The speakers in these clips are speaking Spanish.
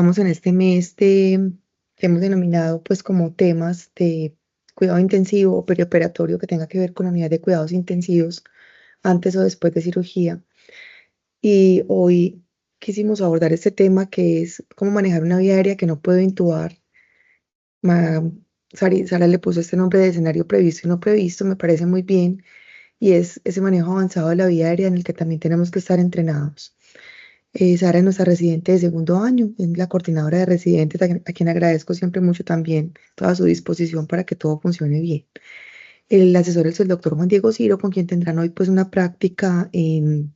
Estamos en este mes que hemos denominado pues como temas de cuidado intensivo o perioperatorio que tenga que ver con la unidad de cuidados intensivos antes o después de cirugía. Y hoy quisimos abordar este tema que es cómo manejar una vía aérea que no puedo intubar. Ma- Sara le puso este nombre de escenario previsto y no previsto, me parece muy bien, y es ese manejo avanzado de la vía aérea en el que también tenemos que estar entrenados. Sara es nuestra residente de segundo año, es la coordinadora de residentes, a quien agradezco siempre mucho también toda su disposición para que todo funcione bien. El asesor es el doctor Juan Diego Ciro, con quien tendrán hoy pues una práctica en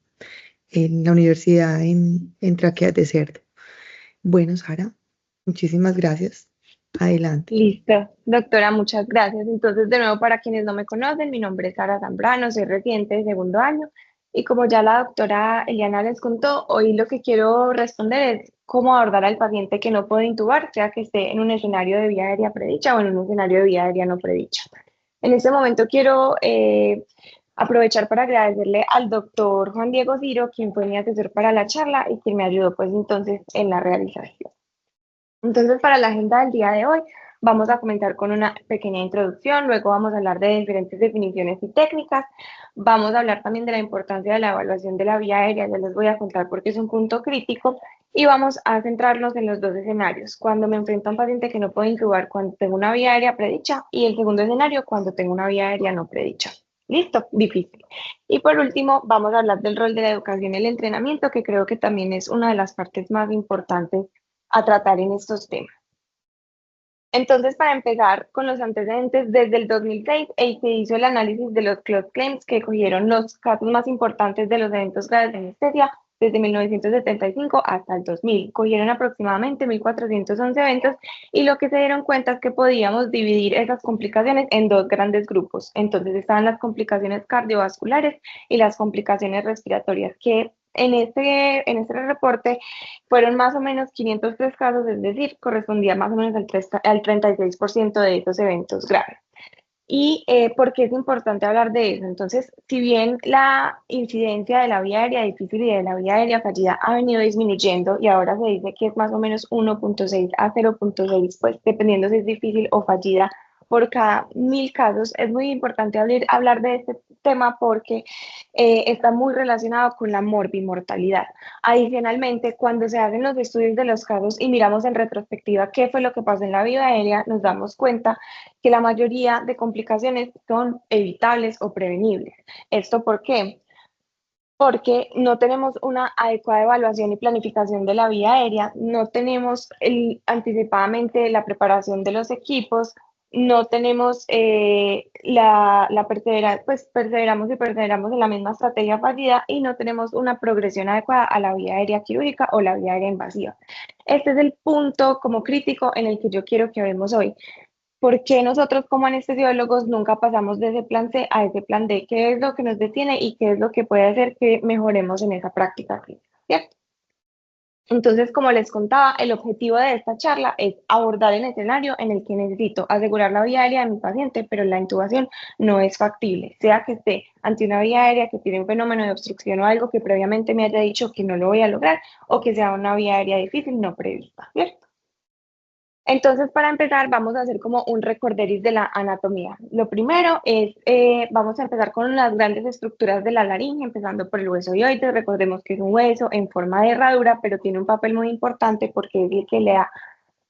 la universidad en tráqueas de cerdo. Bueno, Sara, muchísimas gracias. Adelante. Listo, doctora, muchas gracias. Entonces, de nuevo, para quienes no me conocen, mi nombre es Sara Zambrano, soy residente de segundo año y como ya la doctora Eliana les contó, hoy lo que quiero responder es cómo abordar al paciente que no puede intubar, sea que esté en un escenario de vía aérea predicha o en un escenario de vía aérea no predicha. En este momento quiero aprovechar para agradecerle al doctor Juan Diego Ciro, quien fue mi asesor para la charla y quien me ayudó pues entonces en la realización. Entonces, para la agenda del día de hoy, vamos a comenzar con una pequeña introducción, luego vamos a hablar de diferentes definiciones y técnicas, vamos a hablar también de la importancia de la evaluación de la vía aérea, ya les voy a contar porque es un punto crítico, y vamos a centrarnos en los dos escenarios, cuando me enfrento a un paciente que no puede intubar cuando tengo una vía aérea predicha, y el segundo escenario cuando tengo una vía aérea no predicha. Listo, difícil. Y por último, vamos a hablar del rol de la educación y el entrenamiento, que creo que también es una de las partes más importantes a tratar en estos temas. Entonces, para empezar con los antecedentes, desde el 2006 se hizo el análisis de los close claims que cogieron los casos más importantes de los eventos graves de anestesia desde 1975 hasta el 2000. Cogieron aproximadamente 1.411 eventos y lo que se dieron cuenta es que podíamos dividir esas complicaciones en dos grandes grupos. Entonces estaban las complicaciones cardiovasculares y las complicaciones respiratorias, que en este reporte fueron más o menos 503 casos, es decir, correspondía más o menos al 36% de esos eventos graves. ¿Y por qué es importante hablar de eso? Entonces, si bien la incidencia de la vía aérea difícil y de la vía aérea fallida ha venido disminuyendo y ahora se dice que es más o menos 1.6 a 0.6, pues dependiendo si es difícil o fallida por cada 1.000 casos, es muy importante hablar de este tema porque está muy relacionado con la morbimortalidad. Adicionalmente, cuando se hacen los estudios de los casos y miramos en retrospectiva qué fue lo que pasó en la vía aérea, nos damos cuenta que la mayoría de complicaciones son evitables o prevenibles. ¿Esto por qué? Porque no tenemos una adecuada evaluación y planificación de la vía aérea, no tenemos anticipadamente la preparación de los equipos, no tenemos pues perseveramos en la misma estrategia fallida y no tenemos una progresión adecuada a la vía aérea quirúrgica o la vía aérea invasiva. Este es el punto como crítico en el que yo quiero que hablemos hoy. ¿Por qué nosotros como anestesiólogos nunca pasamos de ese plan C a ese plan D? ¿Qué es lo que nos detiene y qué es lo que puede hacer que mejoremos en esa práctica clínica? ¿Cierto? Entonces, como les contaba, el objetivo de esta charla es abordar el escenario en el que necesito asegurar la vía aérea de mi paciente, pero la intubación no es factible, sea que esté ante una vía aérea que tiene un fenómeno de obstrucción o algo que previamente me haya dicho que no lo voy a lograr, o que sea una vía aérea difícil no prevista, ¿cierto? Entonces, para empezar, vamos a hacer como un recorderis de la anatomía. Lo primero es, vamos a empezar con las grandes estructuras de la laringe, empezando por el hueso hioides. Recordemos que es un hueso en forma de herradura, pero tiene un papel muy importante porque es el que le da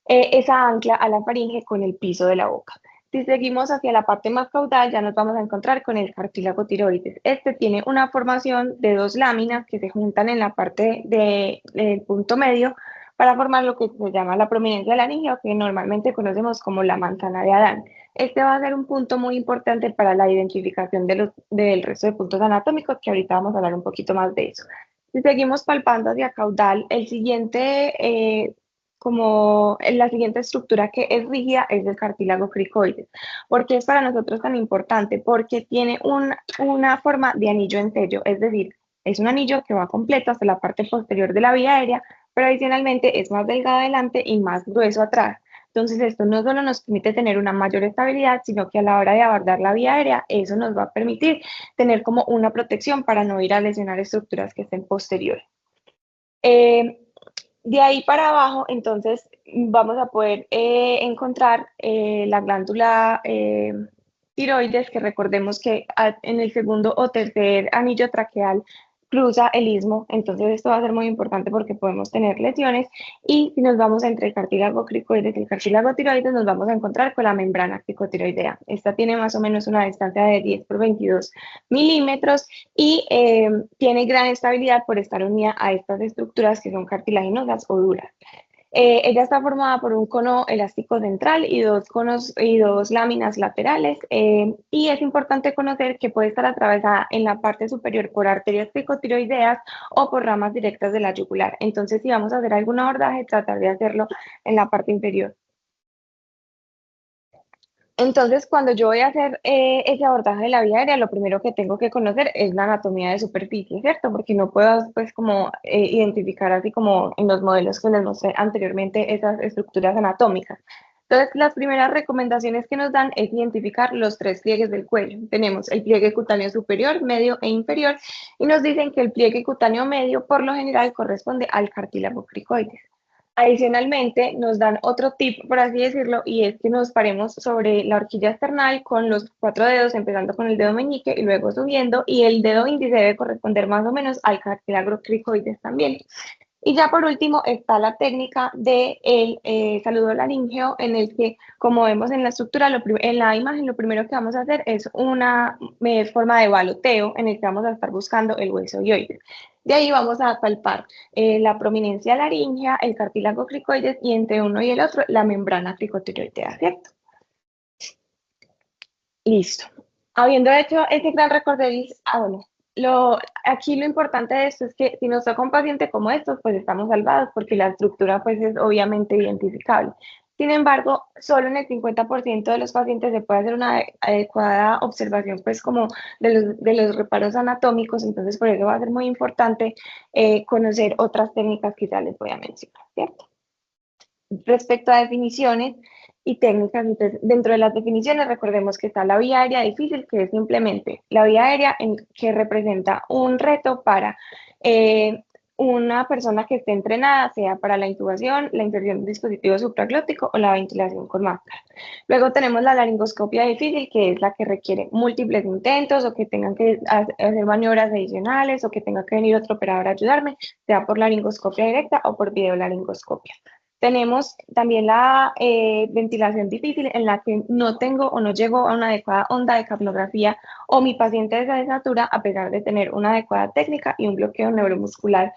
esa ancla a la faringe con el piso de la boca. Si seguimos hacia la parte más caudal, ya nos vamos a encontrar con el cartílago tiroides. Este tiene una formación de dos láminas que se juntan en la parte del punto medio para formar lo que se llama la prominencia laringea, que normalmente conocemos como la manzana de Adán. Este va a ser un punto muy importante para la identificación del resto de puntos anatómicos, que ahorita vamos a hablar un poquito más de eso. Si seguimos palpando hacia caudal, el siguiente como la siguiente estructura que es rígida es el cartílago cricoides. ¿Por qué es para nosotros tan importante? Porque tiene una forma de anillo en sello, es decir, es un anillo que va completo hasta la parte posterior de la vía aérea, pero adicionalmente es más delgado adelante y más grueso atrás. Entonces, esto no solo nos permite tener una mayor estabilidad, sino que a la hora de abordar la vía aérea, eso nos va a permitir tener como una protección para no ir a lesionar estructuras que estén posteriores. Eh, De ahí para abajo, entonces, vamos a poder encontrar la glándula tiroides, que recordemos que en el segundo o tercer anillo traqueal cruza el istmo, entonces esto va a ser muy importante porque podemos tener lesiones, y si nos vamos entre el cartílago cricoides y el cartílago tiroides, nos vamos a encontrar con la membrana cricotiroidea. Esta tiene más o menos una distancia de 10 por 22 milímetros y tiene gran estabilidad por estar unida a estas estructuras que son cartilaginosas o duras. Ella está formada por un cono elástico central y dos conos y dos láminas laterales, y es importante conocer que puede estar atravesada en la parte superior por arterias picotiroideas o por ramas directas de la yugular. Entonces, si vamos a hacer algún abordaje, tratar de hacerlo en la parte inferior. Entonces, cuando yo voy a hacer ese abordaje de la vía aérea, lo primero que tengo que conocer es la anatomía de superficie, ¿cierto? Porque no puedo, pues, como identificar así como en los modelos que les mostré anteriormente esas estructuras anatómicas. Entonces, las primeras recomendaciones que nos dan es identificar los tres pliegues del cuello. Tenemos el pliegue cutáneo superior, medio e inferior, y nos dicen que el pliegue cutáneo medio por lo general corresponde al cartílago cricoides. Adicionalmente, nos dan otro tip, por así decirlo, y es que nos paremos sobre la horquilla esternal con los cuatro dedos, empezando con el dedo meñique y luego subiendo, y el dedo índice debe corresponder más o menos al cartílago cricoides también. Y ya por último está la técnica del saludo laríngeo, en el que, como vemos en la estructura, en la imagen, lo primero que vamos a hacer es una forma de baloteo en el que vamos a estar buscando el hueso hioides. De ahí vamos a palpar la prominencia laríngea, el cartílago cricoides y entre uno y el otro la membrana cricotiroidea, ¿cierto? Listo. Habiendo hecho ese gran recorderis, bueno, aquí lo importante de esto es que si nos toca un paciente como estos, pues estamos salvados porque la estructura pues es obviamente identificable. Sin embargo, solo en el 50% de los pacientes se puede hacer una adecuada observación pues como de los reparos anatómicos, entonces por eso va a ser muy importante conocer otras técnicas que ya les voy a mencionar, ¿cierto? Respecto a definiciones y técnicas, entonces, dentro de las definiciones recordemos que está la vía aérea difícil, que es simplemente la vía aérea que representa un reto para una persona que esté entrenada, sea para la intubación, la inserción de dispositivo supraglótico o la ventilación con máscara. Luego tenemos la laringoscopia difícil, que es la que requiere múltiples intentos o que tengan que hacer maniobras adicionales o que tenga que venir otro operador a ayudarme, sea por laringoscopia directa o por videolaringoscopia. Tenemos también la ventilación difícil, en la que no tengo o no llego a una adecuada onda de capnografía o mi paciente desatura a pesar de tener una adecuada técnica y un bloqueo neuromuscular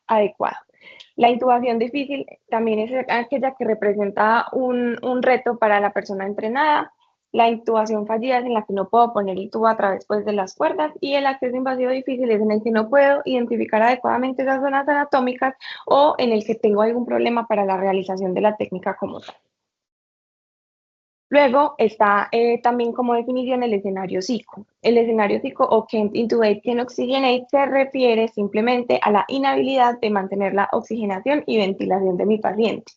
adecuado. La intubación difícil también es aquella que representa un reto para la persona entrenada. La intubación fallida es en la que no puedo poner el tubo a través pues, de las cuerdas, y el acceso invasivo difícil es en el que no puedo identificar adecuadamente esas zonas anatómicas o en el que tengo algún problema para la realización de la técnica como tal. Luego está también como definición el escenario psico. El escenario psico o can't intubate, can't oxygenate se refiere simplemente a la inhabilidad de mantener la oxigenación y ventilación de mi paciente.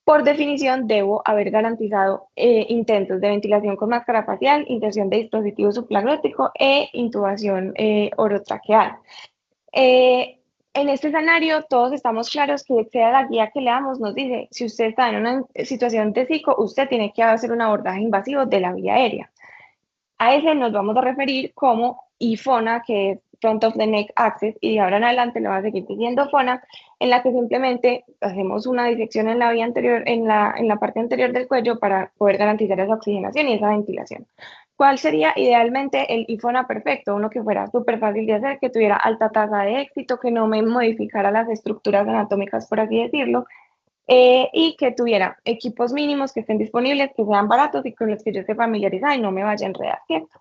Por definición, debo haber garantizado intentos de ventilación con máscara facial, inserción de dispositivo supraglótico e intubación orotraqueal. En este escenario, todos estamos claros que sea la guía que le damos, nos dice, si usted está en una situación de psico, usted tiene que hacer un abordaje invasivo de la vía aérea. A ese nos vamos a referir como IFONA, que es Front of the Neck Access, y de ahora en adelante le va a seguir diciendo FONA, en la que simplemente hacemos una disección en la vía anterior, en la parte anterior del cuello para poder garantizar esa oxigenación y esa ventilación. ¿Cuál sería idealmente el IFONA perfecto? Uno que fuera súper fácil de hacer, que tuviera alta tasa de éxito, que no me modificara las estructuras anatómicas, por así decirlo, y que tuviera equipos mínimos que estén disponibles, que sean baratos y con los que yo esté familiarizada y no me vaya a enredar, ¿cierto?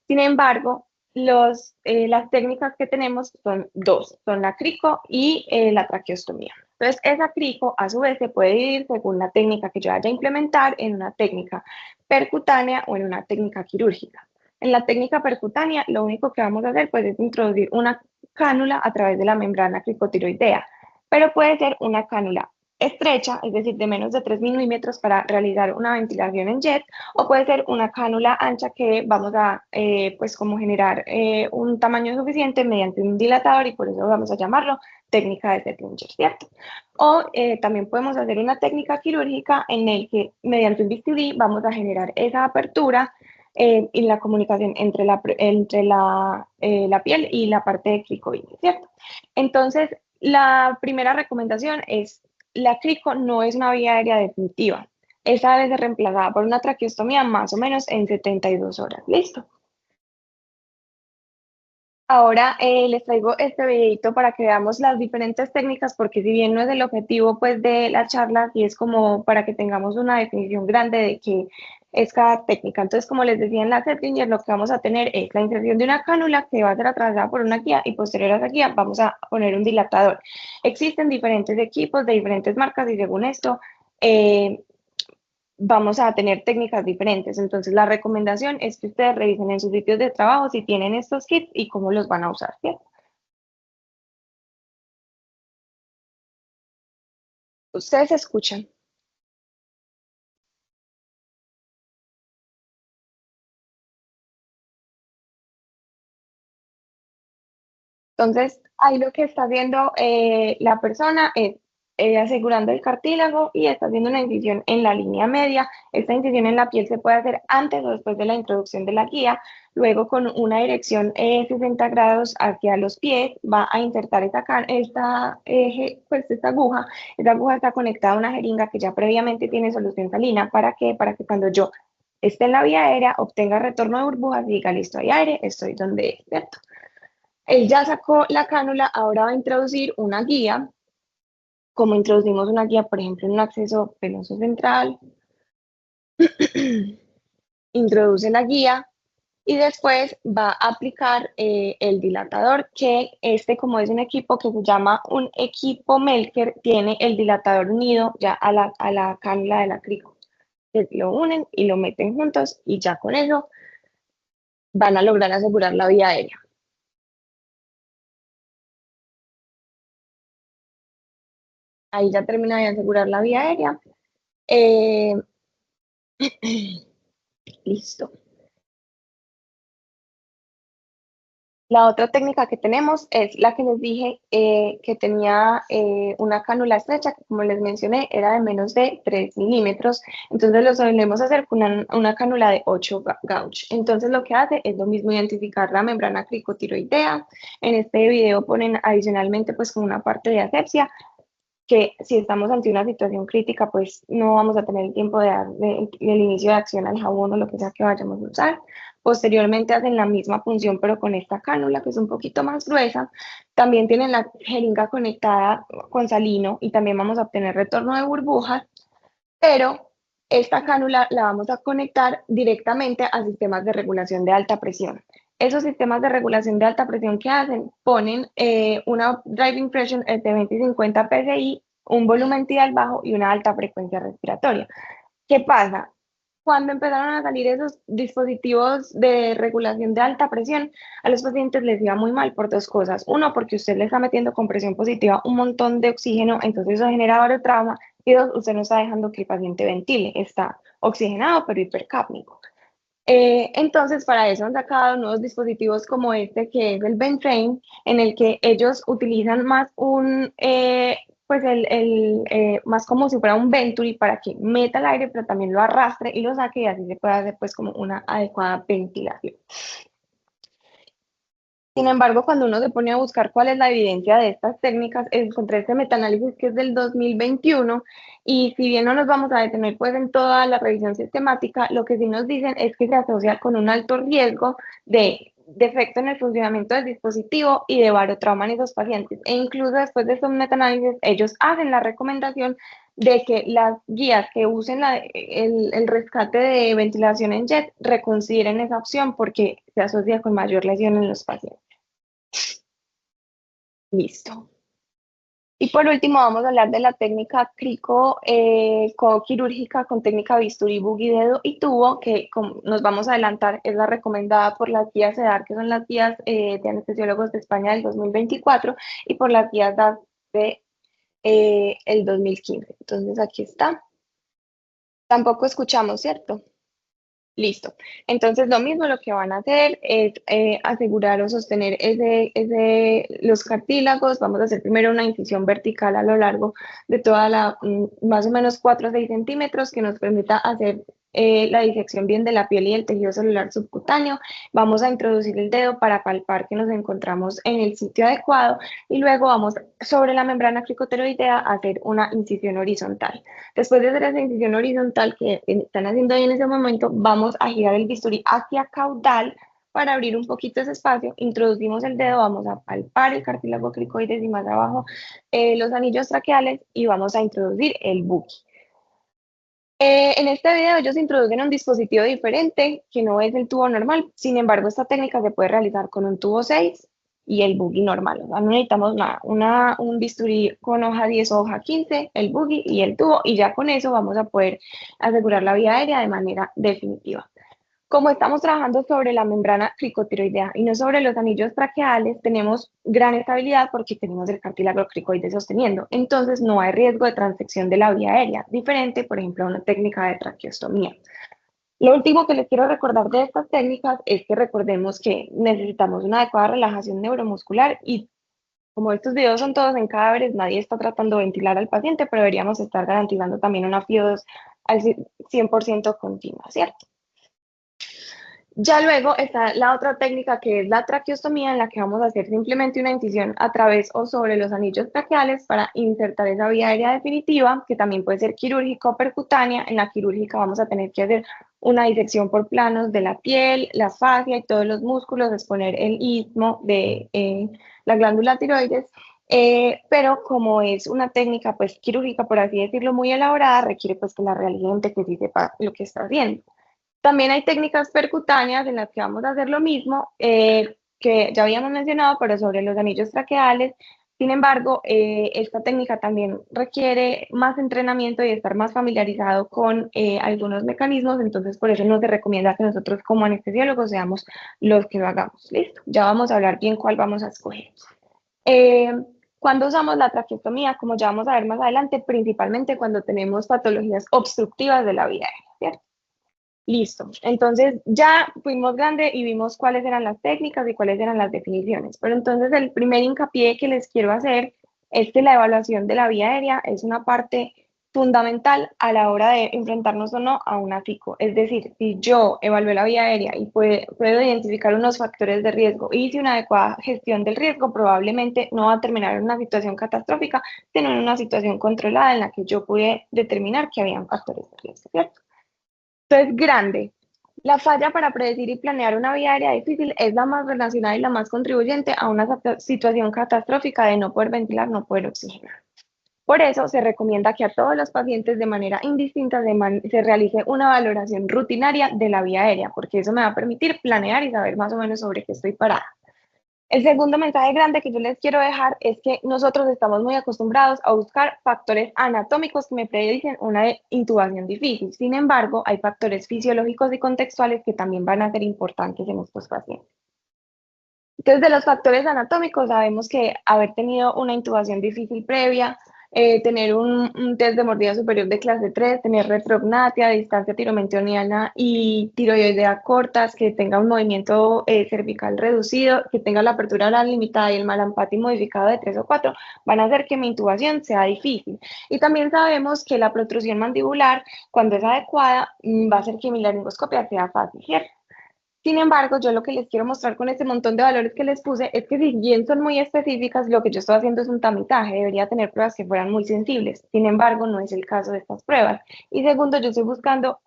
Sin embargo, las técnicas que tenemos son dos, son la crico y la traqueostomía. Entonces, esa crico, a su vez, se puede dividir según la técnica que yo vaya a implementar en una técnica percutánea o en una técnica quirúrgica. En la técnica percutánea, lo único que vamos a hacer pues, es introducir una cánula a través de la membrana cricotiroidea, pero puede ser una cánula estrecha, es decir, de menos de 3 milímetros para realizar una ventilación en jet, o puede ser una cánula ancha que vamos a, pues, como generar un tamaño suficiente mediante un dilatador y por eso vamos a llamarlo técnica de Zeplinger, ¿cierto? O también podemos hacer una técnica quirúrgica en el que mediante un bisturí vamos a generar esa apertura y la comunicación entre la piel y la parte de cricoide, ¿cierto? Entonces, la primera recomendación es la crico no es una vía aérea definitiva. Esa debe ser reemplazada por una traqueostomía más o menos en 72 horas. ¿Listo? Ahora les traigo este videito para que veamos las diferentes técnicas, porque si bien no es el objetivo pues de la charla, sí es como para que tengamos una definición grande de qué es cada técnica. Entonces, como les decía en la Zeplinger, lo que vamos a tener es la inserción de una cánula que va a ser atravesada por una guía y posterior a esa guía vamos a poner un dilatador. Existen diferentes equipos de diferentes marcas y según esto, eh, vamos a tener técnicas diferentes. Entonces, la recomendación es que ustedes revisen en sus sitios de trabajo si tienen estos kits y cómo los van a usar, ¿cierto? Ustedes escuchan. Entonces, ahí lo que está haciendo la persona es asegurando el cartílago y está haciendo una incisión en la línea media. Esta incisión en la piel se puede hacer antes o después de la introducción de la guía. Luego, con una dirección 60 grados hacia los pies, va a insertar esta aguja. Esta aguja está conectada a una jeringa que ya previamente tiene solución salina. ¿Para qué? Para que cuando yo esté en la vía aérea, obtenga retorno de burbujas y diga, listo, hay aire, estoy donde es, ¿cierto? Él ya sacó la cánula, ahora va a introducir una guía, como introducimos una guía, por ejemplo, en un acceso venoso central, introduce la guía y después va a aplicar el dilatador, que este, como es un equipo que se llama un equipo Melker, tiene el dilatador unido ya a la cánula de la crico. Lo unen y lo meten juntos y ya con eso van a lograr asegurar la vía aérea. Ahí ya termina de asegurar la vía aérea. Eh, listo. La otra técnica que tenemos es la que les dije que tenía una cánula estrecha, que como les mencioné era de menos de 3 milímetros. Entonces lo solemos hacer con una cánula de 8 gauge. Entonces lo que hace es lo mismo, identificar la membrana cricotiroidea. En este video ponen adicionalmente pues con una parte de asepsia, que si estamos ante una situación crítica, pues no vamos a tener el tiempo de dar el inicio de acción al jabón o lo que sea que vayamos a usar. Posteriormente hacen la misma función, pero con esta cánula, que es un poquito más gruesa. También tienen la jeringa conectada con salino y también vamos a obtener retorno de burbujas, pero esta cánula la vamos a conectar directamente a sistemas de regulación de alta presión. Esos sistemas de regulación de alta presión que hacen, ponen una driving pressure de 20 y 50 psi, un volumen tidal bajo y una alta frecuencia respiratoria. ¿Qué pasa? Cuando empezaron a salir esos dispositivos de regulación de alta presión, a los pacientes les iba muy mal por dos cosas. Uno, porque usted le está metiendo con presión positiva un montón de oxígeno, entonces eso genera trauma. Y dos, usted no está dejando que el paciente ventile, está oxigenado pero hipercápnico. Entonces, para eso han sacado nuevos dispositivos como este, que es el Ventrain, en el que ellos utilizan más pues más como si fuera un Venturi para que meta el aire, pero también lo arrastre y lo saque y así se puede hacer pues como una adecuada ventilación. Sin embargo, cuando uno se pone a buscar cuál es la evidencia de estas técnicas, encontré este metaanálisis que es del 2021 y si bien no nos vamos a detener pues en toda la revisión sistemática, lo que sí nos dicen es que se asocia con un alto riesgo de defecto en el funcionamiento del dispositivo y de barotrauma en esos pacientes. E incluso después de estos metaanálisis, ellos hacen la recomendación de que las guías que usen el rescate de ventilación en jet reconsideren esa opción porque se asocia con mayor lesión en los pacientes. Listo. Y por último vamos a hablar de la técnica quirúrgica con técnica bisturí, buggy, dedo y tubo, que nos vamos a adelantar, es la recomendada por las guías EDAR, que son las guías de anestesiólogos de España del 2024, y por las guías de el 2015. Entonces aquí está. Tampoco escuchamos, ¿cierto? Listo. Entonces, lo mismo lo que van a hacer es asegurar o sostener los cartílagos. Vamos a hacer primero una incisión vertical a lo largo de toda más o menos 4 o 6 centímetros que nos permita hacer la disección bien de la piel y el tejido celular subcutáneo. Vamos a introducir el dedo para palpar que nos encontramos en el sitio adecuado y luego vamos sobre la membrana cricoteroidea a hacer una incisión horizontal. Después de hacer esa incisión horizontal que están haciendo ahí en ese momento, vamos a girar el bisturí hacia caudal para abrir un poquito ese espacio. Introducimos el dedo, vamos a palpar el cartílago cricoides y más abajo los anillos traqueales y vamos a introducir el buki. En este video ellos introducen un dispositivo diferente que no es el tubo normal. Sin embargo, esta técnica se puede realizar con un tubo 6 y el buggy normal. O sea, no necesitamos nada, un bisturí con hoja 10 o hoja 15, el buggy y el tubo, y ya con eso vamos a poder asegurar la vía aérea de manera definitiva. Como estamos trabajando sobre la membrana cricotiroidea y no sobre los anillos traqueales, tenemos gran estabilidad porque tenemos el cartílago cricoide sosteniendo. Entonces, no hay riesgo de transección de la vía aérea, diferente, por ejemplo, a una técnica de traqueostomía. Lo último que les quiero recordar de estas técnicas es que recordemos que necesitamos una adecuada relajación neuromuscular y como estos videos son todos en cadáveres, nadie está tratando de ventilar al paciente, pero deberíamos estar garantizando también una FIO2 al 100% continua, ¿cierto? Ya luego está la otra técnica que es la traqueostomía, en la que vamos a hacer simplemente una incisión a través o sobre los anillos traqueales para insertar esa vía aérea definitiva, que también puede ser quirúrgica o percutánea. En la quirúrgica vamos a tener que hacer una disección por planos de la piel, la fascia y todos los músculos, exponer el istmo de la glándula tiroides. Pero como es una técnica pues quirúrgica, por así decirlo, muy elaborada, requiere pues que la realiente que sí sepa lo que está haciendo. También hay técnicas percutáneas en las que vamos a hacer lo mismo, que ya habíamos mencionado, pero sobre los anillos traqueales. Sin embargo, esta técnica también requiere más entrenamiento y estar más familiarizado con algunos mecanismos, entonces por eso no se recomienda que nosotros como anestesiólogos seamos los que lo hagamos. Listo, ya vamos a hablar bien cuál vamos a escoger. Eh, cuando usamos la traqueostomía, como ya vamos a ver más adelante, principalmente cuando tenemos patologías obstructivas de la vía aérea, ¿cierto? Listo. Entonces ya fuimos grande y vimos cuáles eran las técnicas y cuáles eran las definiciones. Pero entonces el primer hincapié que les quiero hacer es que la evaluación de la vía aérea es una parte fundamental a la hora de enfrentarnos o no a una FICO. Es decir, si yo evalué la vía aérea y puedo identificar unos factores de riesgo y hice una adecuada gestión del riesgo, probablemente no va a terminar en una situación catastrófica, sino en una situación controlada en la que yo pude determinar que habían factores de riesgo, ¿cierto? Entonces, grande. La falla para predecir y planear una vía aérea difícil es la más relacionada y la más contribuyente a una situación catastrófica de no poder ventilar, no poder oxigenar. Por eso se recomienda que a todos los pacientes de manera indistinta se realice una valoración rutinaria de la vía aérea, porque eso me va a permitir planear y saber más o menos sobre qué estoy parada. El segundo mensaje grande que yo les quiero dejar es que nosotros estamos muy acostumbrados a buscar factores anatómicos que me predicen una intubación difícil. Sin embargo, hay factores fisiológicos y contextuales que también van a ser importantes en estos pacientes. Entonces, de los factores anatómicos, sabemos que haber tenido una intubación difícil previa, tener un test de mordida superior de clase 3, tener retrognatia, distancia tiromentoniana y tiroidea cortas, que tenga un movimiento cervical reducido, que tenga la apertura oral limitada y el malampati modificado de 3 o 4, van a hacer que mi intubación sea difícil. Y también sabemos que la protrusión mandibular, cuando es adecuada, va a hacer que mi laringoscopia sea fácil, ¿cierto? Sin embargo, yo lo que les quiero mostrar con este montón de valores que les puse es que si bien son muy específicas, lo que yo estoy haciendo es un tamitaje, debería tener pruebas que fueran muy sensibles. Sin embargo, no es el caso de estas pruebas. Y segundo, yo estoy buscando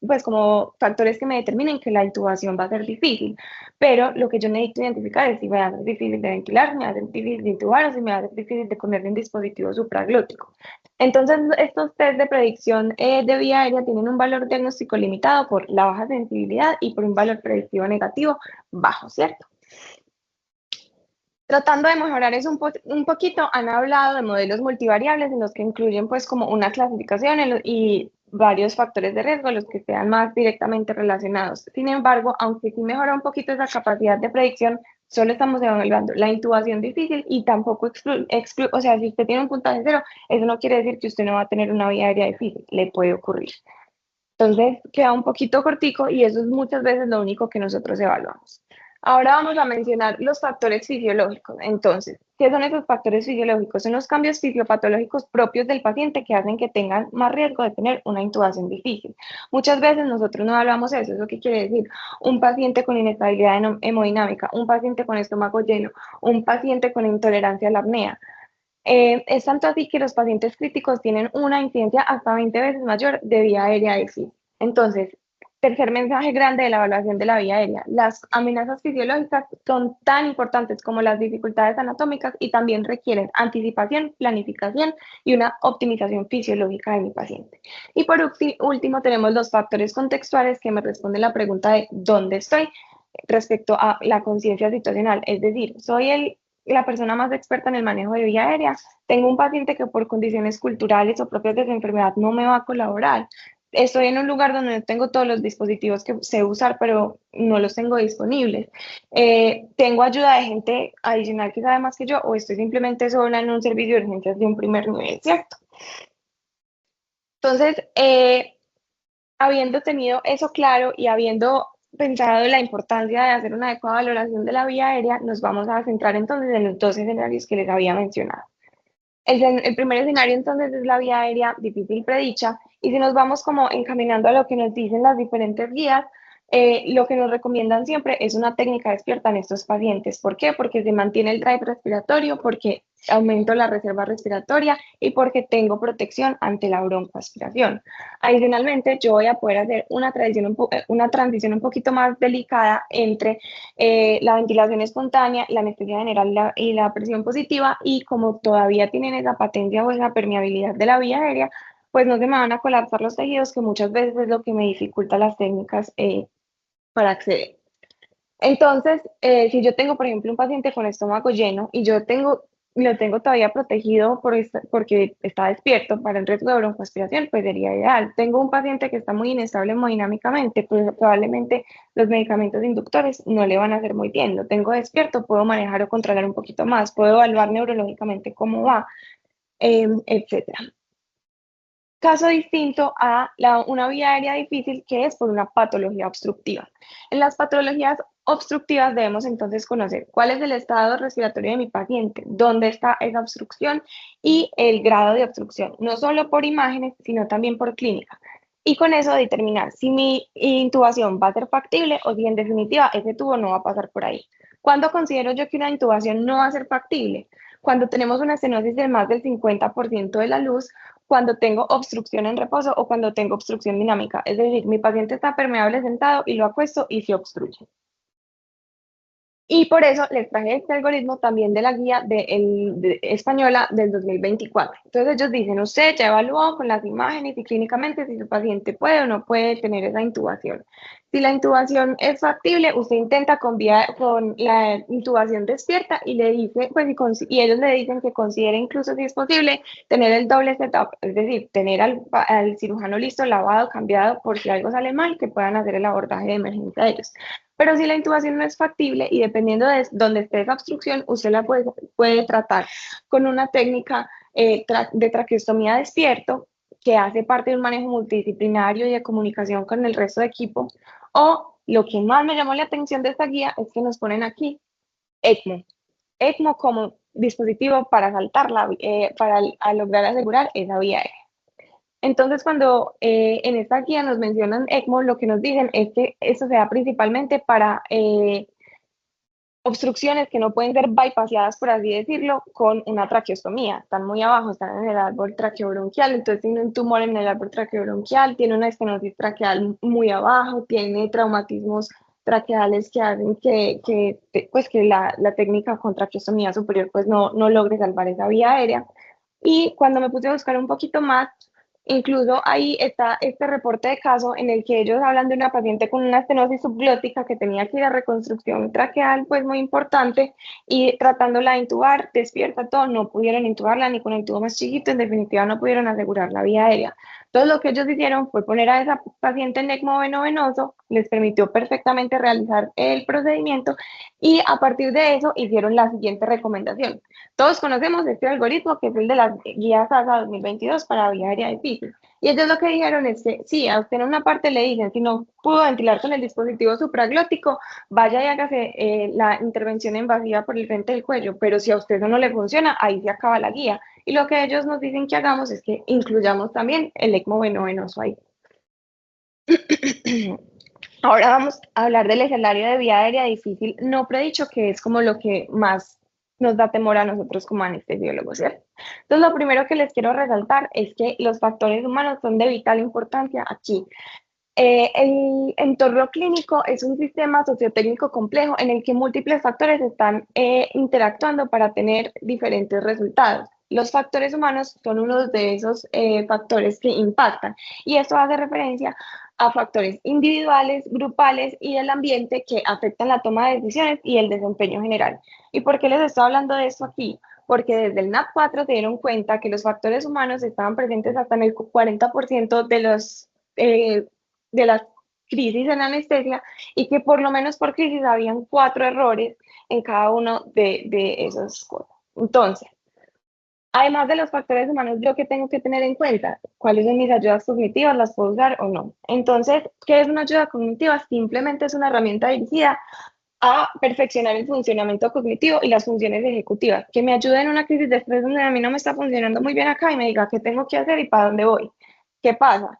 pues como factores que me determinen que la intubación va a ser difícil. Pero lo que yo necesito identificar es si me va a ser difícil de ventilar, si me va a ser difícil de intubar o si me va a ser difícil de ponerle un dispositivo supraglótico. Entonces, estos test de predicción de vía aérea tienen un valor diagnóstico limitado por la baja sensibilidad y por un valor predictivo negativo bajo, ¿cierto? Tratando de mejorar eso un poquito, han hablado de modelos multivariables en los que incluyen pues como una clasificación y varios factores de riesgo, los que sean más directamente relacionados. Sin embargo, aunque sí mejora un poquito esa capacidad de predicción, Solo estamos evaluando la intubación difícil y tampoco o sea, si usted tiene un puntaje cero, eso no quiere decir que usted no va a tener una vía aérea difícil, le puede ocurrir. Entonces queda un poquito cortico y eso es muchas veces lo único que nosotros evaluamos. Ahora vamos a mencionar los factores fisiológicos. Entonces, ¿qué son esos factores fisiológicos? Son los cambios fisiopatológicos propios del paciente que hacen que tengan más riesgo de tener una intubación difícil. Muchas veces nosotros no hablamos de eso. ¿Eso qué quiere decir? Un paciente con inestabilidad hemodinámica, un paciente con estómago lleno, un paciente con intolerancia a la apnea. Es tanto así que los pacientes críticos tienen una incidencia hasta 20 veces mayor de vía aérea difícil. Entonces, tercer mensaje grande de la evaluación de la vía aérea. Las amenazas fisiológicas son tan importantes como las dificultades anatómicas y también requieren anticipación, planificación y una optimización fisiológica de mi paciente. Y por último, tenemos los factores contextuales que me responden la pregunta de ¿dónde estoy? Respecto a la conciencia situacional. Es decir, soy la persona más experta en el manejo de vía aérea. Tengo un paciente que por condiciones culturales o propias de su enfermedad no me va a colaborar. Estoy en un lugar donde no tengo todos los dispositivos que sé usar, pero no los tengo disponibles. Tengo ayuda de gente adicional que sabe más que yo, o estoy simplemente sola en un servicio de urgencias de un primer nivel, ¿cierto? Entonces, habiendo tenido eso claro y habiendo pensado la importancia de hacer una adecuada valoración de la vía aérea, nos vamos a centrar entonces en los dos escenarios que les había mencionado. El primer escenario entonces es la vía aérea difícil predicha, y si nos vamos como encaminando a lo que nos dicen las diferentes guías, lo que nos recomiendan siempre es una técnica despierta en estos pacientes. ¿Por qué? Porque se mantiene el drive respiratorio, porque aumento la reserva respiratoria y porque tengo protección ante la broncoaspiración. Adicionalmente, yo voy a poder hacer una transición un poquito más delicada entre la ventilación espontánea, la anestesia general y la presión positiva, y como todavía tienen esa patencia o esa permeabilidad de la vía aérea, pues no se me van a colapsar los tejidos, que muchas veces es lo que me dificulta las técnicas para acceder. Entonces, si yo tengo, por ejemplo, un paciente con estómago lleno y lo tengo todavía protegido porque está despierto para el riesgo de broncoaspiración, pues sería ideal. Tengo un paciente que está muy inestable hemodinámicamente, pues probablemente los medicamentos inductores no le van a hacer muy bien. Lo tengo despierto, puedo manejar o controlar un poquito más, puedo evaluar neurológicamente cómo va, etcétera. Caso distinto a una vía aérea difícil, que es por una patología obstructiva. En las patologías obstructivas debemos entonces conocer cuál es el estado respiratorio de mi paciente, dónde está esa obstrucción y el grado de obstrucción, no solo por imágenes, sino también por clínica. Y con eso determinar si mi intubación va a ser factible o si en definitiva ese tubo no va a pasar por ahí. ¿Cuándo considero yo que una intubación no va a ser factible? Cuando tenemos una estenosis de más del 50% de la luz, cuando tengo obstrucción en reposo o cuando tengo obstrucción dinámica. Es decir, mi paciente está permeable sentado y lo acuesto y se obstruye. Y por eso les traje este algoritmo también de la guía española del 2024. Entonces ellos dicen, usted ya evaluó con las imágenes y clínicamente si su paciente puede o no puede tener esa intubación. Si la intubación es factible, usted intenta con la intubación despierta y le dice, pues, y ellos le dicen que considere incluso si es posible tener el doble setup, es decir, tener al cirujano listo, lavado, cambiado, por si algo sale mal, que puedan hacer el abordaje de emergencia de ellos. Pero si la intubación no es factible y dependiendo de dónde esté esa obstrucción, usted la puede tratar con una técnica de traqueostomía despierto, que hace parte de un manejo multidisciplinario y de comunicación con el resto de equipo. O lo que más me llamó la atención de esta guía es que nos ponen aquí ECMO. ECMO como dispositivo para para lograr asegurar esa vía aérea. Entonces, cuando en esta guía nos mencionan ECMO, lo que nos dicen es que esto se da principalmente para obstrucciones que no pueden ser bypaseadas, por así decirlo, con una traqueostomía. Están muy abajo, están en el árbol traqueobronquial, entonces tiene un tumor en el árbol traqueobronquial, tiene una estenosis traqueal muy abajo, tiene traumatismos traqueales que hacen que la técnica con traqueostomía superior pues no logre salvar esa vía aérea. Y cuando me puse a buscar un poquito más, incluso ahí está este reporte de caso en el que ellos hablan de una paciente con una estenosis subglótica que tenía que ir a reconstrucción traqueal, pues muy importante, y tratándola de intubar, despierta todo, no pudieron intubarla ni con el tubo más chiquito, en definitiva no pudieron asegurar la vía aérea. Entonces lo que ellos hicieron fue poner a esa paciente en ECMO venoso, les permitió perfectamente realizar el procedimiento y a partir de eso hicieron la siguiente recomendación. Todos conocemos este algoritmo que es el de las guías ASA 2022 para vía aérea difícil. Y ellos lo que dijeron es que sí, a usted en una parte le dicen, si no pudo ventilar con el dispositivo supraglótico, vaya y hágase la intervención invasiva por el frente del cuello, pero si a usted eso no le funciona, ahí se acaba la guía. Y lo que ellos nos dicen que hagamos es que incluyamos también el ECMO venoso ahí. Ahora vamos a hablar del escenario de vía aérea difícil no predicho, que es como lo que más nos da temor a nosotros como anestesiólogos, ¿cierto? Entonces, lo primero que les quiero resaltar es que los factores humanos son de vital importancia aquí. El entorno clínico es un sistema sociotécnico complejo en el que múltiples factores están interactuando para tener diferentes resultados. Los factores humanos son uno de esos factores que impactan y esto hace referencia a factores individuales, grupales y del ambiente que afectan la toma de decisiones y el desempeño general. ¿Y por qué les estoy hablando de esto aquí? Porque desde el NAP4 se dieron cuenta que los factores humanos estaban presentes hasta en el 40% de las crisis en anestesia y que por lo menos por crisis habían 4 errores en cada uno de esas cosas. Entonces, además de los factores humanos, ¿yo qué tengo que tener en cuenta? ¿Cuáles son mis ayudas cognitivas? ¿Las puedo usar o no? Entonces, ¿qué es una ayuda cognitiva? Simplemente es una herramienta dirigida a perfeccionar el funcionamiento cognitivo y las funciones ejecutivas, que me ayude en una crisis de estrés donde a mí no me está funcionando muy bien acá y me diga qué tengo que hacer y para dónde voy. ¿Qué pasa?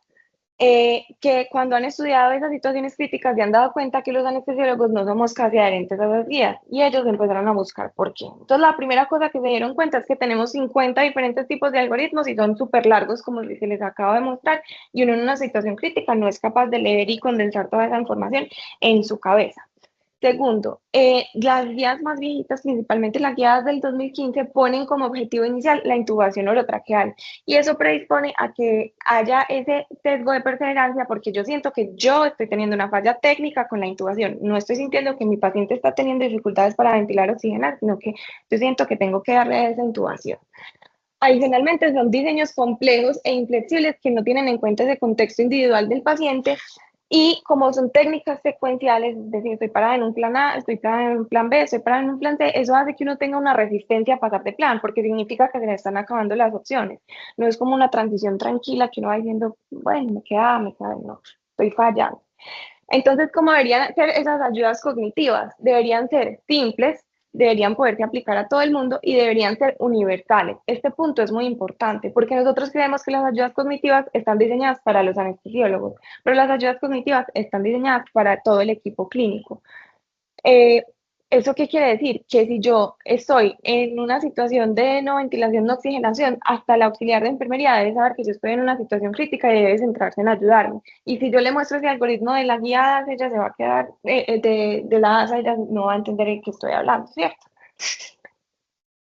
Que cuando han estudiado esas situaciones críticas se han dado cuenta que los anestesiólogos no somos casi adherentes a esas guías y ellos empezaron a buscar por qué. Entonces, la primera cosa que se dieron cuenta es que tenemos 50 diferentes tipos de algoritmos y son súper largos, como se les acabo de mostrar, y uno en una situación crítica no es capaz de leer y condensar toda esa información en su cabeza. Segundo, las guías más viejitas, principalmente las guías del 2015, ponen como objetivo inicial la intubación orotraqueal y eso predispone a que haya ese sesgo de perseverancia porque yo siento que yo estoy teniendo una falla técnica con la intubación, no estoy sintiendo que mi paciente está teniendo dificultades para ventilar o oxigenar, sino que yo siento que tengo que darle esa intubación. Adicionalmente, son diseños complejos e inflexibles que no tienen en cuenta ese contexto individual del paciente y como son técnicas secuenciales, es decir, estoy parada en un plan A, estoy parada en un plan B, estoy parada en un plan C, eso hace que uno tenga una resistencia a pasar de plan, porque significa que se le están acabando las opciones. No es como una transición tranquila que uno va diciendo, bueno, me queda, no, estoy fallando. Entonces, ¿cómo deberían ser esas ayudas cognitivas? Deberían ser simples, deberían poderse aplicar a todo el mundo y deberían ser universales. Este punto es muy importante porque nosotros creemos que las ayudas cognitivas están diseñadas para los anestesiólogos, pero las ayudas cognitivas están diseñadas para todo el equipo clínico. Eh, ¿Eso qué quiere decir? Que si yo estoy en una situación de no ventilación, no oxigenación, hasta el auxiliar de enfermería debe saber que yo estoy en una situación crítica y debe centrarse en ayudarme. Y si yo le muestro ese algoritmo de la guía, ella se va a quedar, de la ASA, ella no va a entender de qué estoy hablando, ¿cierto?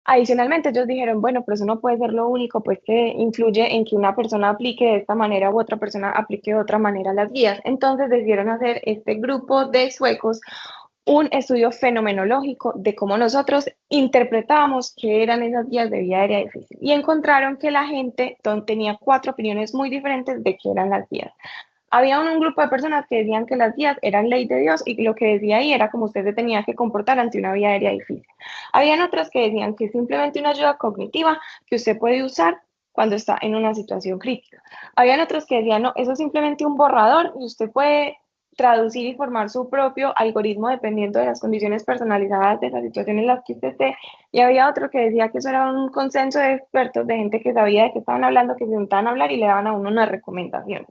Adicionalmente, ellos dijeron, bueno, pero eso no puede ser lo único, pues que influye en que una persona aplique de esta manera u otra persona aplique de otra manera las guías. Entonces decidieron hacer este grupo de suecos un estudio fenomenológico de cómo nosotros interpretábamos qué eran esas guías de vía aérea difícil y encontraron que la gente tenía 4 opiniones muy diferentes de qué eran las guías. Había un grupo de personas que decían que las guías eran ley de Dios y lo que decía ahí era como usted se tenía que comportar ante una vía aérea difícil. Habían otras que decían que es simplemente una ayuda cognitiva que usted puede usar cuando está en una situación crítica. Habían otros que decían, no, eso es simplemente un borrador y usted puede traducir y formar su propio algoritmo dependiendo de las condiciones personalizadas de las situaciones en las que usted esté. Y había otro que decía que eso era un consenso de expertos, de gente que sabía de qué estaban hablando, que se sentaban a hablar y le daban a uno unas recomendaciones.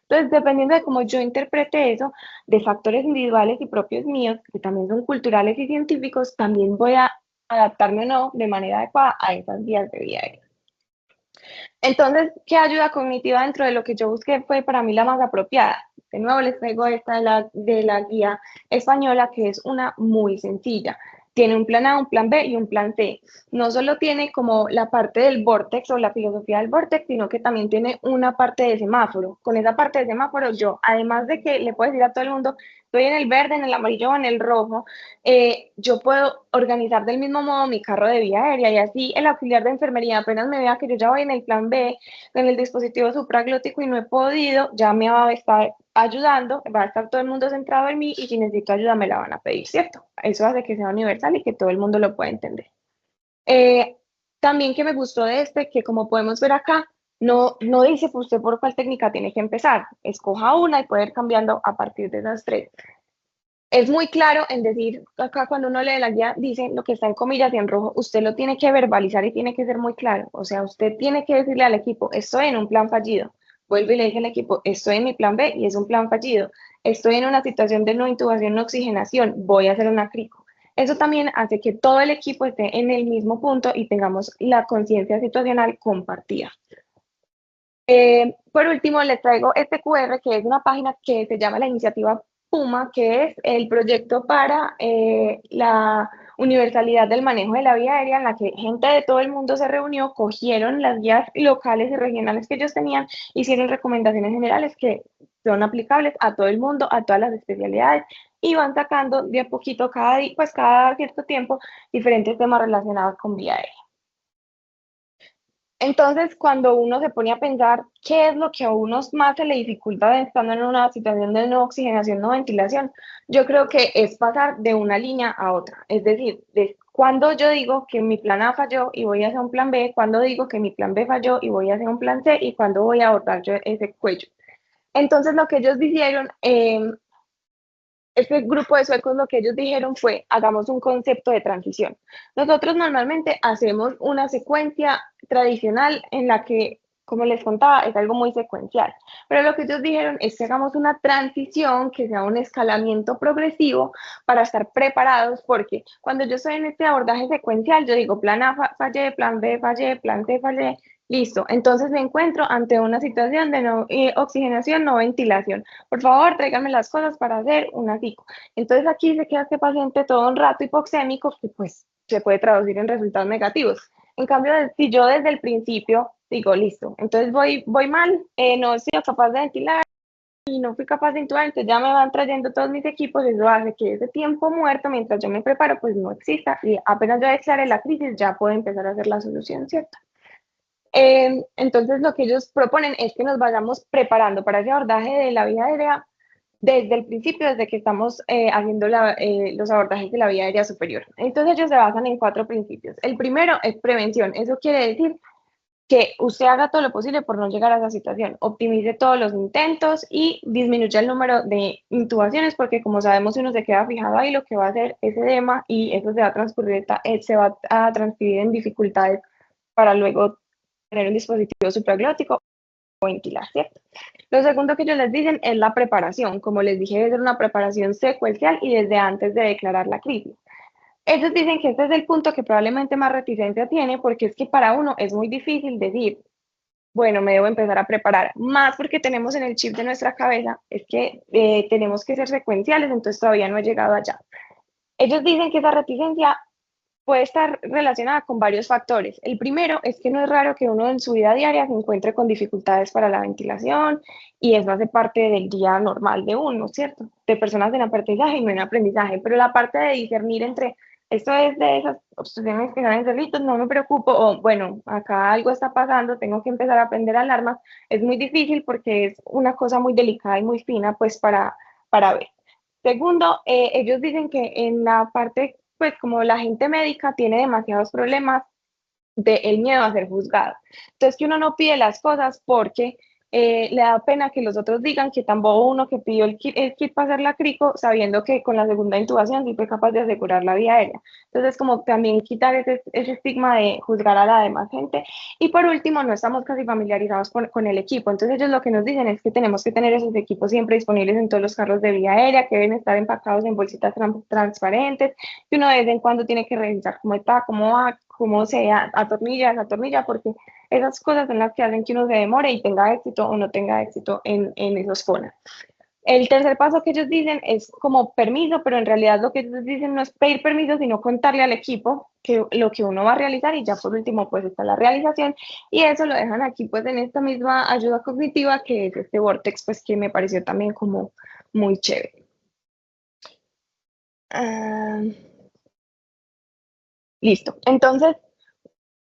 Entonces, dependiendo de cómo yo interprete eso, de factores individuales y propios míos, que también son culturales y científicos, también voy a adaptarme o no de manera adecuada a esas vías de vida. Entonces, ¿qué ayuda cognitiva dentro de lo que yo busqué fue para mí la más apropiada? De nuevo les traigo esta de la guía española, que es una muy sencilla. Tiene un plan A, un plan B y un plan C. No solo tiene como la parte del vortex o la filosofía del vortex, sino que también tiene una parte de semáforo. Con esa parte de semáforo yo, además de que le puedo decir a todo el mundo estoy en el verde, en el amarillo o en el rojo, yo puedo organizar del mismo modo mi carro de vía aérea y así el auxiliar de enfermería apenas me vea que yo ya voy en el plan B, en el dispositivo supraglótico y no he podido, ya me va a estar ayudando, va a estar todo el mundo centrado en mí y si necesito ayuda me la van a pedir, ¿cierto? Eso hace que sea universal y que todo el mundo lo pueda entender. Eh, También que me gustó de este, que como podemos ver acá, no dice pues, usted por cuál técnica tiene que empezar. Escoja una y puede ir cambiando a partir de esas tres. Es muy claro en decir, acá cuando uno lee la guía, dice lo que está en comillas y en rojo, usted lo tiene que verbalizar y tiene que ser muy claro. O sea, usted tiene que decirle al equipo, estoy en un plan fallido. Vuelve y le dice al equipo, estoy en mi plan B y es un plan fallido. Estoy en una situación de no intubación, no oxigenación, voy a hacer una crico. Eso también hace que todo el equipo esté en el mismo punto y tengamos la conciencia situacional compartida. Por último, les traigo este QR, que es una página que se llama la iniciativa PUMA, que es el proyecto para la universalidad del manejo de la vía aérea, en la que gente de todo el mundo se reunió, cogieron las guías locales y regionales que ellos tenían, hicieron recomendaciones generales que son aplicables a todo el mundo, a todas las especialidades, y van sacando de a poquito cada cierto tiempo diferentes temas relacionados con vía aérea. Entonces, cuando uno se pone a pensar qué es lo que a uno más se le dificulta estando en una situación de no oxigenación, no ventilación, yo creo que es pasar de una línea a otra. Es decir, cuando yo digo que mi plan A falló y voy a hacer un plan B, cuando digo que mi plan B falló y voy a hacer un plan C y cuando voy a abordar yo ese cuello. Entonces, lo que ellos dijeron, este grupo de suecos lo que ellos dijeron fue, hagamos un concepto de transición. Nosotros normalmente hacemos una secuencia tradicional en la que, como les contaba, es algo muy secuencial. Pero lo que ellos dijeron es que hagamos una transición que sea un escalamiento progresivo para estar preparados, porque cuando yo estoy en este abordaje secuencial, yo digo, plan A fallé, plan B fallé, plan C fallé, listo. Entonces me encuentro ante una situación de no oxigenación, no ventilación. Por favor, tráiganme las cosas para hacer una psico. Entonces aquí se queda este paciente todo un rato hipoxémico que pues se puede traducir en resultados negativos. En cambio, si yo desde el principio digo, listo, entonces voy mal, no he sido capaz de ventilar y no fui capaz de intubar, entonces ya me van trayendo todos mis equipos, eso hace que ese tiempo muerto mientras yo me preparo pues no exista y apenas yo declare la crisis ya puedo empezar a hacer la solución, ¿cierto? Entonces, lo que ellos proponen es que nos vayamos preparando para ese abordaje de la vía aérea desde el principio, desde que estamos haciendo los abordajes de la vía aérea superior. Entonces, ellos se basan en 4 principios. El primero es prevención. Eso quiere decir que usted haga todo lo posible por no llegar a esa situación, optimice todos los intentos y disminuya el número de intubaciones, porque como sabemos, si uno se queda fijado ahí, lo que va a hacer es edema y eso se va a transcribir en dificultades para luego tener un dispositivo supraglótico o ventilar, ¿cierto? Lo segundo que ellos les dicen es la preparación. Como les dije, debe ser una preparación secuencial y desde antes de declarar la crisis. Ellos dicen que este es el punto que probablemente más reticencia tiene porque es que para uno es muy difícil decir, bueno, me debo empezar a preparar, más porque tenemos en el chip de nuestra cabeza, es que tenemos que ser secuenciales, entonces todavía no he llegado allá. Ellos dicen que esa reticencia puede estar relacionada con varios factores. El primero es que no es raro que uno en su vida diaria se encuentre con dificultades para la ventilación y eso hace parte del día normal de uno, ¿cierto? De personas en aprendizaje y no en aprendizaje, pero la parte de discernir entre esto es de esas obstrucciones que salen solitos, no me preocupo, o bueno, acá algo está pasando, tengo que empezar a aprender alarmas, es muy difícil porque es una cosa muy delicada y muy fina, pues para ver. Segundo, ellos dicen que en la parte, pues como la gente médica tiene demasiados problemas del miedo a ser juzgado. Entonces, que uno no pide las cosas porque le da pena que los otros digan que tan bobo uno que pidió el kit para hacer la crico, sabiendo que con la segunda intubación sí fue capaz de asegurar la vía aérea. Entonces, como también quitar ese estigma de juzgar a la demás gente. Y por último, no estamos casi familiarizados con el equipo. Entonces, ellos lo que nos dicen es que tenemos que tener esos equipos siempre disponibles en todos los carros de vía aérea, que deben estar empacados en bolsitas transparentes, que uno de vez en cuando tiene que revisar cómo está, cómo va, cómo se atornilla, porque esas cosas son las que hacen que uno se demore y tenga éxito o no tenga éxito en esos fonas. El tercer paso que ellos dicen es como permiso, pero en realidad lo que ellos dicen no es pedir permiso, sino contarle al equipo que lo que uno va a realizar y ya por último pues está la realización y eso lo dejan aquí pues en esta misma ayuda cognitiva que es este Vortex pues que me pareció también como muy chévere. Listo. Entonces,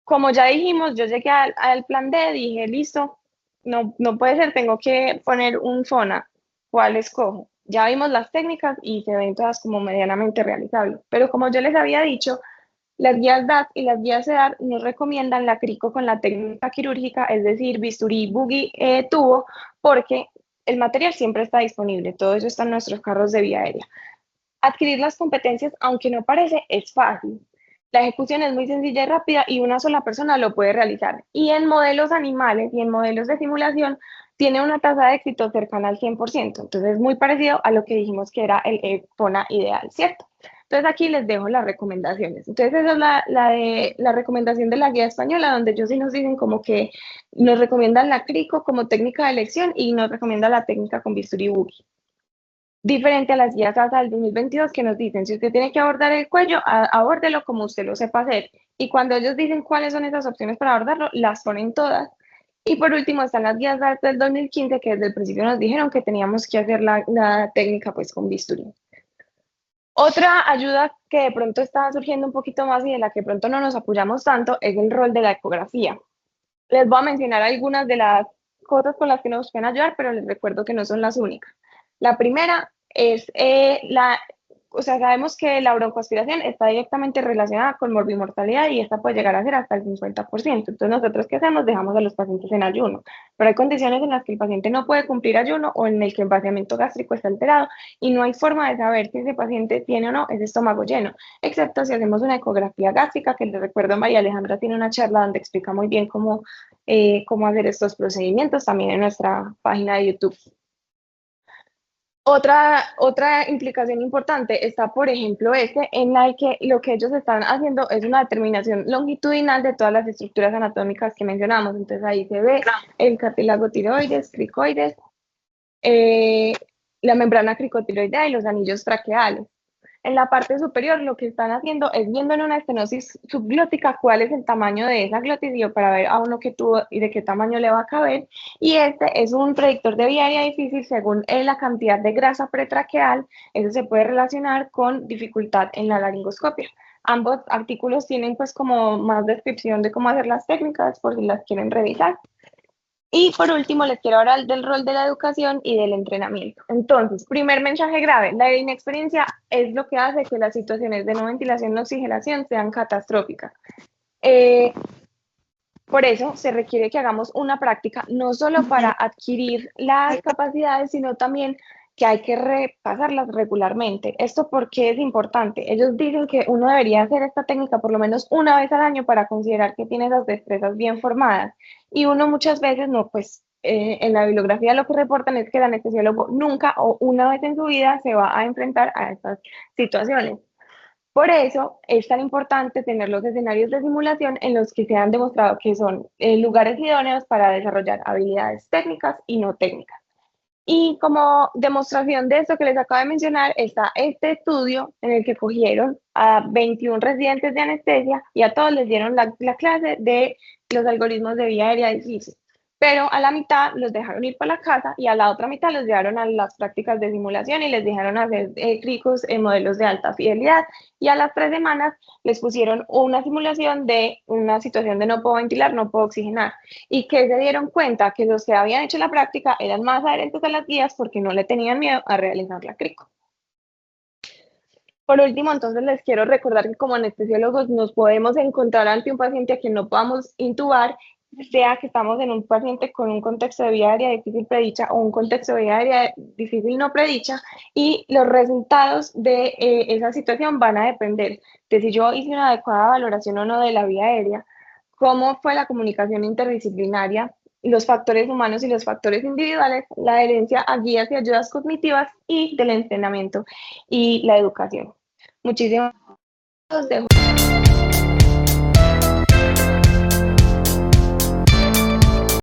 como ya dijimos, yo llegué al plan D, dije, listo, no puede ser, tengo que poner un FONA. ¿Cuál escojo? Ya vimos las técnicas y se ven todas como medianamente realizables. Pero como yo les había dicho, las guías DAT y las guías EDAR nos recomiendan la crico con la técnica quirúrgica, es decir, bisturí, buggy, tubo, porque el material siempre está disponible. Todo eso está en nuestros carros de vía aérea. Adquirir las competencias, aunque no parece, es fácil. La ejecución es muy sencilla y rápida y una sola persona lo puede realizar. Y en modelos animales y en modelos de simulación tiene una tasa de éxito cercana al 100%. Entonces es muy parecido a lo que dijimos que era el EPONA ideal, ¿cierto? Entonces aquí les dejo las recomendaciones. Entonces esa es la recomendación de la guía española, donde ellos sí nos dicen como que nos recomiendan la CRICO como técnica de elección y nos recomiendan la técnica con bisturí buggy. Diferente a las guías ASA del 2022 que nos dicen, si usted tiene que abordar el cuello, abórdelo como usted lo sepa hacer. Y cuando ellos dicen cuáles son esas opciones para abordarlo, las ponen todas. Y por último están las guías DART del 2015 que desde el principio nos dijeron que teníamos que hacer la técnica pues con bisturí. Otra ayuda que de pronto está surgiendo un poquito más y de la que pronto no nos apoyamos tanto es el rol de la ecografía. Les voy a mencionar algunas de las cosas con las que nos pueden ayudar, pero les recuerdo que no son las únicas. La primera es sabemos que la broncoaspiración está directamente relacionada con morbimortalidad y esta puede llegar a ser hasta el 50%. Entonces, ¿nosotros qué hacemos? Dejamos a los pacientes en ayuno. Pero hay condiciones en las que el paciente no puede cumplir ayuno o en el que el vaciamiento gástrico está alterado y no hay forma de saber si ese paciente tiene o no ese estómago lleno, excepto si hacemos una ecografía gástrica, que les recuerdo, María Alejandra tiene una charla donde explica muy bien cómo hacer estos procedimientos también en nuestra página de YouTube. Otra implicación importante está, por ejemplo, en la que lo que ellos están haciendo es una determinación longitudinal de todas las estructuras anatómicas que mencionamos. Entonces ahí se ve el cartílago tiroides, cricoides, la membrana cricotiroidea y los anillos traqueales. En la parte superior lo que están haciendo es viendo en una estenosis subglótica cuál es el tamaño de esa glotidio para ver a uno que tuvo y de qué tamaño le va a caber. Y este es un predictor de vía aérea difícil según la cantidad de grasa pretraqueal. Eso se puede relacionar con dificultad en la laringoscopia. Ambos artículos tienen pues como más descripción de cómo hacer las técnicas por si las quieren revisar. Y por último, les quiero hablar del rol de la educación y del entrenamiento. Entonces, primer mensaje grave, la inexperiencia es lo que hace que las situaciones de no ventilación, no oxigenación sean catastróficas. Por eso se requiere que hagamos una práctica, no solo para adquirir las capacidades, sino también que hay que repasarlas regularmente. ¿Esto por qué es importante? Ellos dicen que uno debería hacer esta técnica por lo menos una vez al año para considerar que tiene esas destrezas bien formadas. Y uno muchas veces no, pues en la bibliografía lo que reportan es que el anestesiólogo nunca o una vez en su vida se va a enfrentar a estas situaciones. Por eso es tan importante tener los escenarios de simulación en los que se han demostrado que son lugares idóneos para desarrollar habilidades técnicas y no técnicas. Y como demostración de esto que les acabo de mencionar, está este estudio en el que cogieron a 21 residentes de anestesia y a todos les dieron la clase de los algoritmos de vía aérea difícil. Pero a la mitad los dejaron ir para la casa y a la otra mitad los llevaron a las prácticas de simulación y les dejaron hacer cricos en modelos de alta fidelidad. Y a las 3 semanas les pusieron una simulación de una situación de no puedo ventilar, no puedo oxigenar. Y que se dieron cuenta que los que habían hecho la práctica eran más adherentes a las guías porque no le tenían miedo a realizar la crico. Por último, entonces les quiero recordar que como anestesiólogos nos podemos encontrar ante un paciente a quien no podamos intubar, sea que estamos en un paciente con un contexto de vía aérea difícil predicha o un contexto de vía aérea difícil no predicha, y los resultados de esa situación van a depender de si yo hice una adecuada valoración o no de la vía aérea, cómo fue la comunicación interdisciplinaria, los factores humanos y los factores individuales, la adherencia a guías y ayudas cognitivas y del entrenamiento y la educación. Muchísimas gracias.